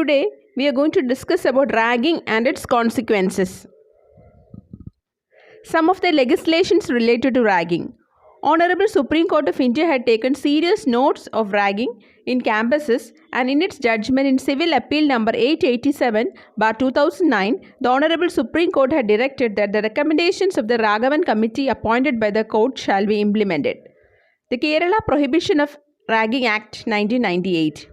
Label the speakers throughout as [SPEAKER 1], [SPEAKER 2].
[SPEAKER 1] Today we are going to discuss about ragging and its consequences. Some of the legislations related to ragging. Honorable Supreme Court of India had taken serious notes of ragging in campuses, and in its judgment in Civil Appeal number 887/2009, the Honorable Supreme Court had directed that the recommendations of the Raghavan Committee appointed by the court shall be implemented. The Kerala Prohibition of Ragging Act 1998.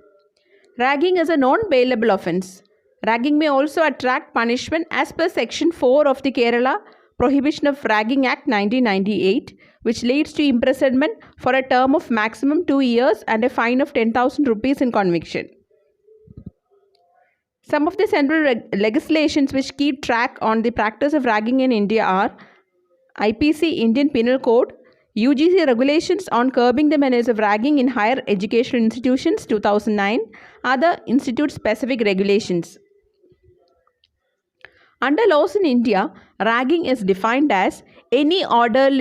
[SPEAKER 1] Ragging is a non-bailable offence. Ragging may also attract punishment as per Section 4 of the Kerala Prohibition of Ragging Act 1998, which leads to imprisonment for a term of maximum 2 years and a fine of 10,000 rupees in conviction. Some of the central legislations which keep track on the practice of ragging in India are IPC Indian Penal Code, UGC Regulations on Curbing the Menace of Ragging in Higher Educational Institutions 2009, other institute-specific regulations. Under laws in India, ragging is defined as any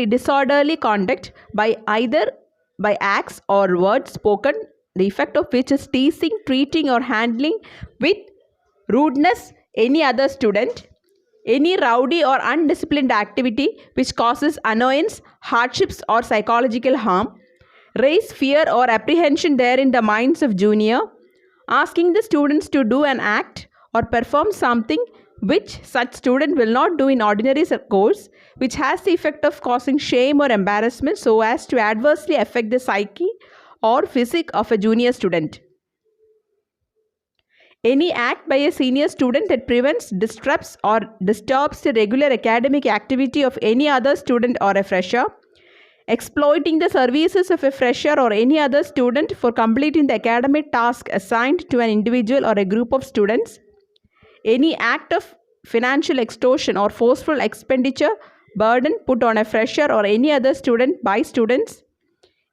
[SPEAKER 1] disorderly conduct by either by acts or words spoken, the effect of which is teasing, treating or handling with rudeness any other student, any rowdy or undisciplined activity which causes annoyance, hardships or psychological harm, raise fear or apprehension there in the minds of junior, asking the students to do an act or perform something which such student will not do in ordinary course, which has the effect of causing shame or embarrassment so as to adversely affect the psyche or physique of a junior student. Any act by a senior student that prevents, disrupts or disturbs the regular academic activity of any other student or a fresher, exploiting the services of a fresher or any other student for completing the academic task assigned to an individual or a group of students, any act of financial extortion or forceful expenditure burden put on a fresher or any other student by students,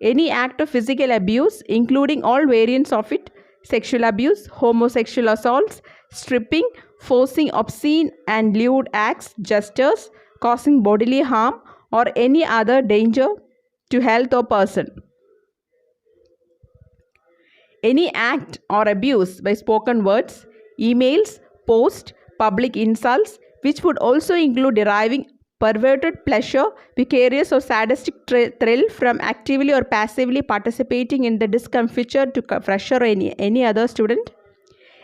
[SPEAKER 1] any act of physical abuse including all variants of it, sexual abuse, homosexual assaults, stripping, forcing obscene and lewd acts, gestures, causing bodily harm or any other danger to health or person. Any act or abuse by spoken words, emails, post, public insults, which would also include deriving perverted pleasure, vicarious or sadistic thrill from actively or passively participating in the discomfiture to fresher or any other student,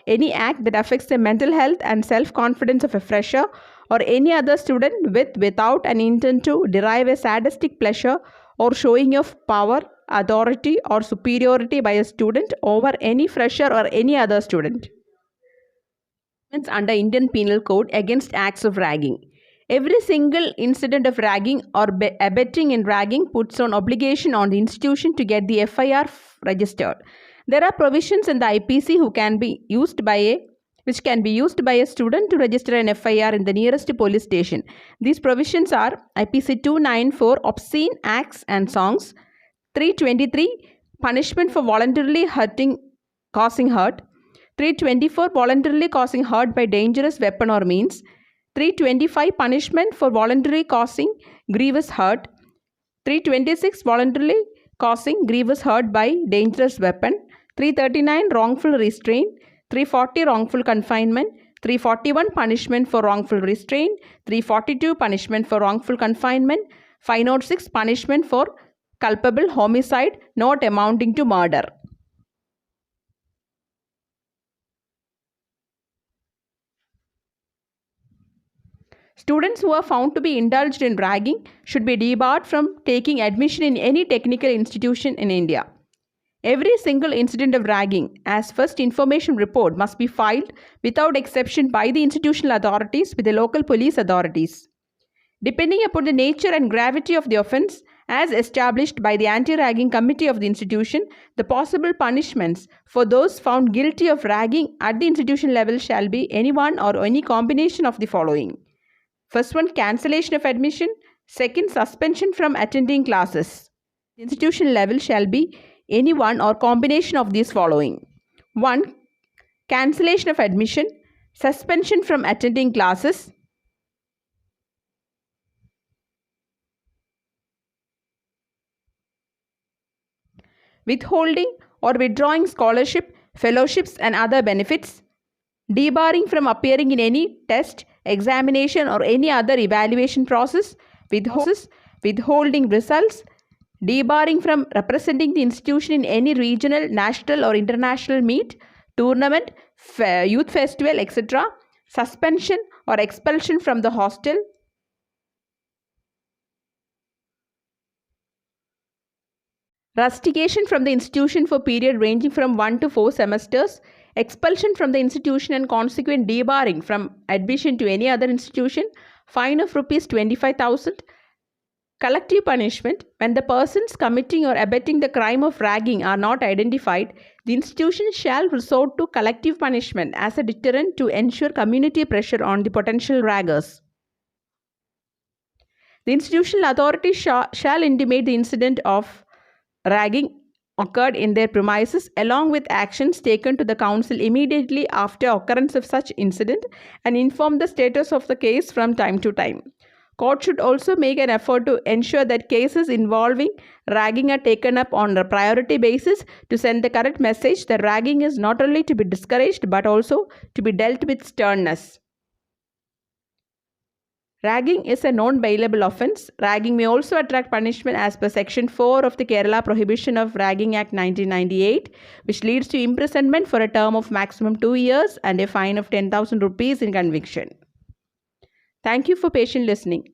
[SPEAKER 1] any act that affects the mental health and self-confidence of a fresher or any other student without an intent to derive a sadistic pleasure or showing of power, authority or superiority by a student over any fresher or any other student. Under Indian Penal Code against acts of ragging. Every single incident of ragging or abetting in ragging puts on obligation on the institution to get the FIR registered. There are provisions in the IPC which can be used by a student to register an FIR in the nearest police station. These provisions are IPC 294 Obscene Acts and Songs, 323 Punishment for voluntarily causing hurt, 324 voluntarily causing hurt by dangerous weapon or means, 325 punishment for voluntarily causing grievous hurt, 326 voluntarily causing grievous hurt by dangerous weapon, 339 wrongful restraint, 340 wrongful confinement, 341 punishment for wrongful restraint, 342 punishment for wrongful confinement, 506 punishment for culpable homicide not amounting to murder. Students who are found to be indulged in ragging should be debarred from taking admission in any technical institution in India. Every single incident of ragging as first information report must be filed without exception by the institutional authorities with the local police authorities. Depending upon the nature and gravity of the offence as established by the Anti-Ragging Committee of the institution, the possible punishments for those found guilty of ragging at the institution level shall be any one or any combination of the following. First one, cancellation of admission. Second, suspension from attending classes. The institution level shall be any one or combination of these following. 1. Cancellation of admission, suspension from attending classes, withholding or withdrawing scholarship, fellowships and other benefits, debarring from appearing in any test, examination, or any other evaluation process, withholding results, debarring from representing the institution in any regional, national, or international meet, tournament, youth festival, etc., suspension or expulsion from the hostel, rustication from the institution for period ranging from 1 to 4 semesters, expulsion from the institution and consequent debarring from admission to any other institution, fine of rupees 25,000. Collective punishment. When the persons committing or abetting the crime of ragging are not identified, the institution shall resort to collective punishment as a deterrent to ensure community pressure on the potential raggers. The institutional authority shall intimate the incident of ragging occurred in their premises along with actions taken to the council immediately after occurrence of such incident and inform the status of the case from time to time. Court should also make an effort to ensure that cases involving ragging are taken up on a priority basis to send the correct message that ragging is not only to be discouraged but also to be dealt with sternness. Ragging is a non-bailable offence. Ragging may also attract punishment as per Section 4 of the Kerala Prohibition of Ragging Act 1998, which leads to imprisonment for a term of maximum 2 years and a fine of 10,000 rupees in conviction. Thank you for patient listening.